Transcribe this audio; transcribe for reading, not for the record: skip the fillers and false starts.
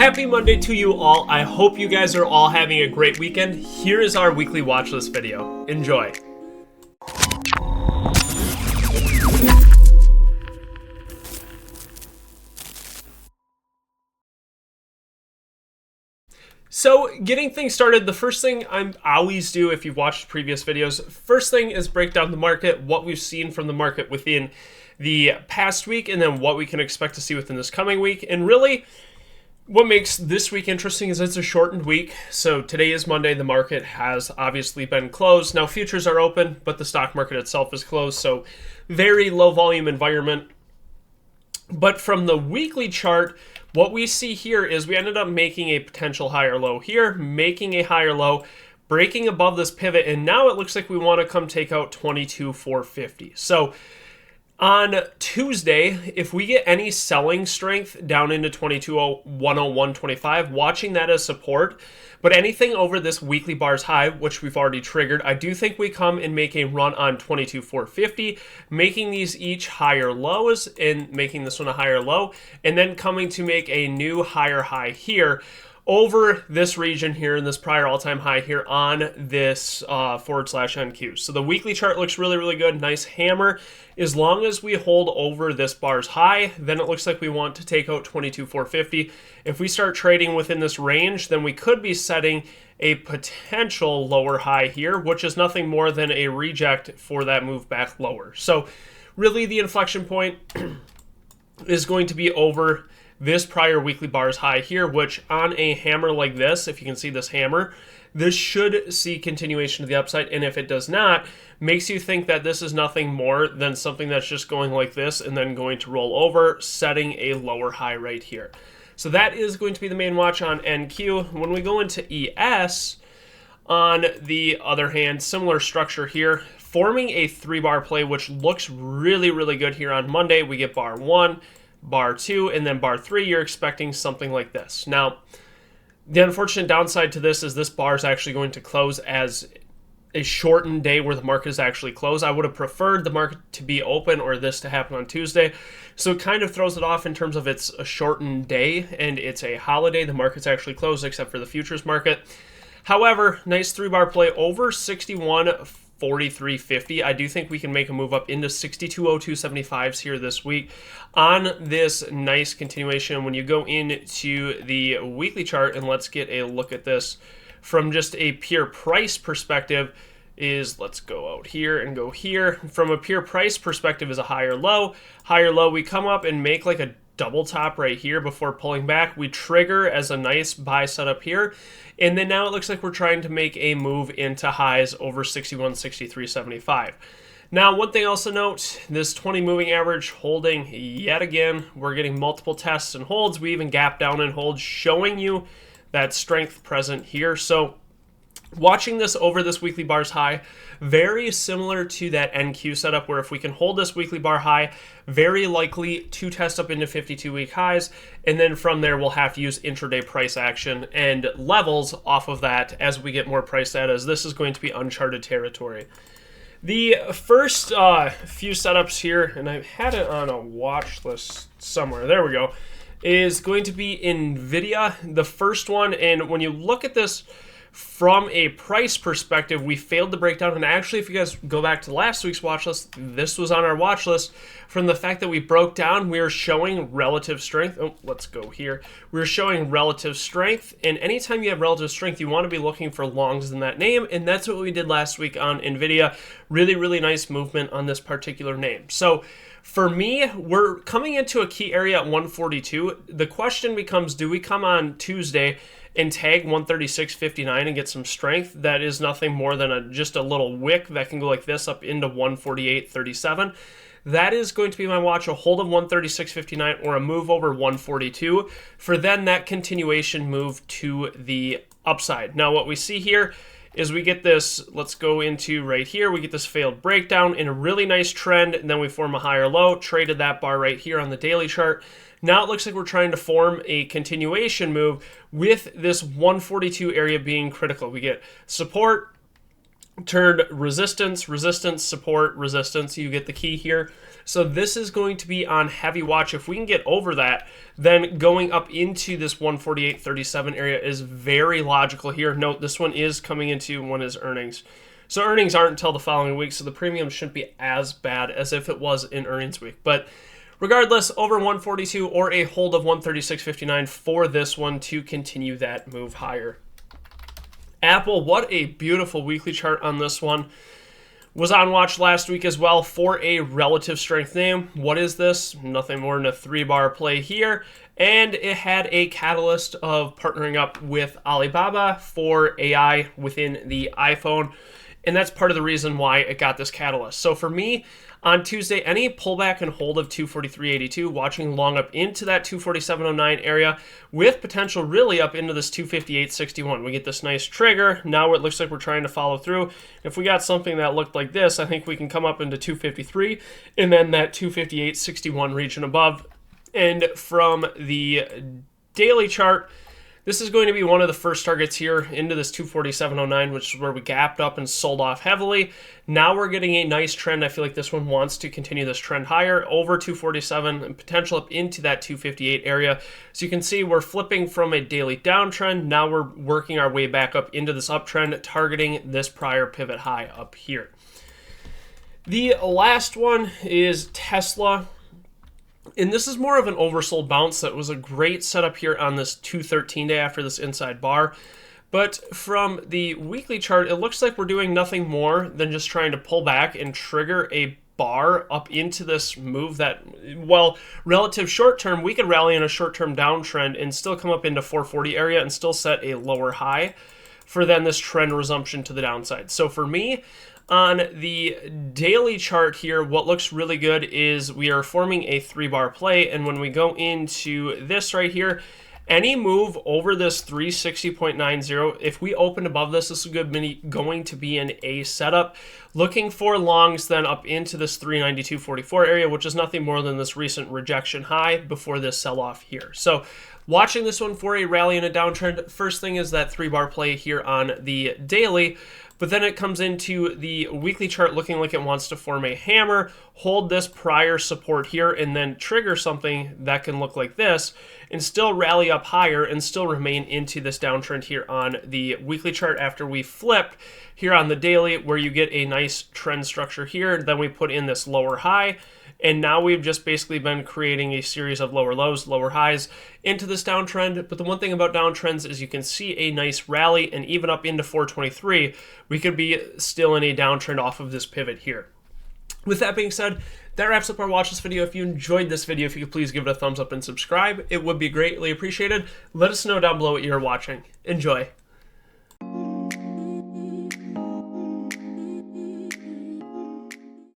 Happy Monday to you all. I hope you guys are all having a great weekend. Here is our weekly watch list video. Enjoy. So getting things started, the first thing I always do if you've watched previous videos, first thing is break down the market, what we've seen from the market within the past week, and then what we can expect to see within this coming week. And really, what makes this week interesting is it's a shortened week. So today is Monday. The market has obviously been closed. Now futures are open, but the stock market itself is closed. So very low volume environment. But from the weekly chart, what we see here is we ended up making a potential higher low here, making a higher low, breaking above this pivot, and now it looks like we want to come take out 22,450. So on Tuesday, if we get any selling strength down into 22,101.25, watching that as support, but anything over this weekly bars high, which we've already triggered, I do think we come and make a run on 22,450, making these each higher lows and making this one a higher low, and then coming to make a new higher high here over this region here in this prior all-time high here on this /NQ. So the weekly chart looks really, really good. Nice hammer. As long as we hold over this bar's high, then it looks like we want to take out 22,450. If we start trading within this range, then we could be setting a potential lower high here, which is nothing more than a reject for that move back lower. So really the inflection point is going to be over this prior weekly bars high here, which on a hammer like this, if you can see this hammer, this should see continuation to the upside. And if it does not, makes you think that this is nothing more than something that's just going like this and then going to roll over, setting a lower high right here. So that is going to be the main watch on NQ. When we go into ES, on the other hand, similar structure here, forming a 3-bar play, which looks really, really good here on Monday. We get bar 1, bar 2, and then bar 3, you're expecting something like this. Now, the unfortunate downside to this is this bar is actually going to close as a shortened day where the market is actually closed. I would have preferred the market to be open or this to happen on Tuesday. So it kind of throws it off in terms of it's a shortened day and it's a holiday. The market's actually closed except for the futures market. However, nice 3-bar play over 61.4350. I do think we can make a move up into 62.0275s here this week on this nice continuation. When you go into the weekly chart, and let's get a look at this from just a pure price perspective, is let's go out here and go here. From a pure price perspective is a higher low. Higher low, we come up and make like a double top right here before pulling back. We trigger as a nice buy setup here. And then now it looks like we're trying to make a move into highs over 61.6375. Now, one thing else to note, this 20 moving average holding yet again. We're getting multiple tests and holds. We even gap down and hold, showing you that strength present here. So watching this over this weekly bars high, very similar to that NQ setup where if we can hold this weekly bar high, very likely to test up into 52-week highs, and then from there we'll have to use intraday price action and levels off of that as we get more price data, as this is going to be uncharted territory. The first few setups here, and I've had it on a watch list somewhere, there we go, is going to be Nvda, the first one. And when you look at this from a price perspective, we failed to break down. And actually, if you guys go back to last week's watch list, this was on our watch list. From the fact that we broke down, we are showing relative strength. Oh, let's go here. We're showing relative strength. And anytime you have relative strength, you want to be looking for longs in that name. And that's what we did last week on Nvda. Really, really nice movement on this particular name. So for me, we're coming into a key area at 142. The question becomes, do we come on Tuesday and tag 136.59 and get some strength? That is nothing more than just a little wick that can go like this up into 148.37. That is going to be my watch, a hold of 136.59 or a move over 142 for then that continuation move to the upside. Now what we see here is we get this, let's go into right here, we get this failed breakdown in a really nice trend, and then we form a higher low, traded that bar right here on the daily chart. Now it looks like we're trying to form a continuation move with this 142 area being critical. We get support, turned resistance, resistance, support, resistance. You get the key here. So this is going to be on heavy watch. If we can get over that, then going up into this 148.37 area is very logical here. Note this one is coming into one is earnings. So earnings aren't until the following week, so the premium shouldn't be as bad as if it was in earnings week. But regardless, over 142 or a hold of 136.59 for this one to continue that move higher. Apple, what a beautiful weekly chart on this one. Was on watch last week as well for a relative strength name. What is this? Nothing more than a 3-bar play here. And it had a catalyst of partnering up with Alibaba for AI within the iPhone. And that's part of the reason why it got this catalyst. So for me, on Tuesday, any pullback and hold of 243.82, watching long up into that 247.09 area with potential really up into this 258.61. We get this nice trigger. Now it looks like we're trying to follow through. If we got something that looked like this, I think we can come up into 253 and then that 258.61 region above. And from the daily chart, this is going to be one of the first targets here into this 247.09, which is where we gapped up and sold off heavily. Now we're getting a nice trend. I feel like this one wants to continue this trend higher over 247 and potential up into that 258 area. So you can see we're flipping from a daily downtrend. Now we're working our way back up into this uptrend, targeting this prior pivot high up here. The last one is Tesla. And this is more of an oversold bounce. That was a great setup here on this 213 day after this inside bar. But from the weekly chart, it looks like we're doing nothing more than just trying to pull back and trigger a bar up into this move that, well, relative short term, we could rally in a short term downtrend and still come up into 440 area and still set a lower high for then this trend resumption to the downside. So for me, on the daily chart here, what looks really good is we are forming a 3-bar play. And when we go into this right here, any move over this 360.90, if we open above this, this is going to be an A setup. Looking for longs then up into this 392.44 area, which is nothing more than this recent rejection high before this sell-off here. So watching this one for a rally and a downtrend. First thing is that 3-bar play here on the daily. But then it comes into the weekly chart looking like it wants to form a hammer, hold this prior support here, and then trigger something that can look like this, and still rally up higher and still remain into this downtrend here on the weekly chart after we flip here on the daily, where you get a nice trend structure here. Then we put in this lower high. And now we've just basically been creating a series of lower lows, lower highs into this downtrend. But the one thing about downtrends is you can see a nice rally, and even up into 423, we could be still in a downtrend off of this pivot here. With that being said, that wraps up our watch list video. If you enjoyed this video, if you could please give it a thumbs up and subscribe, it would be greatly appreciated. Let us know down below what you're watching. Enjoy.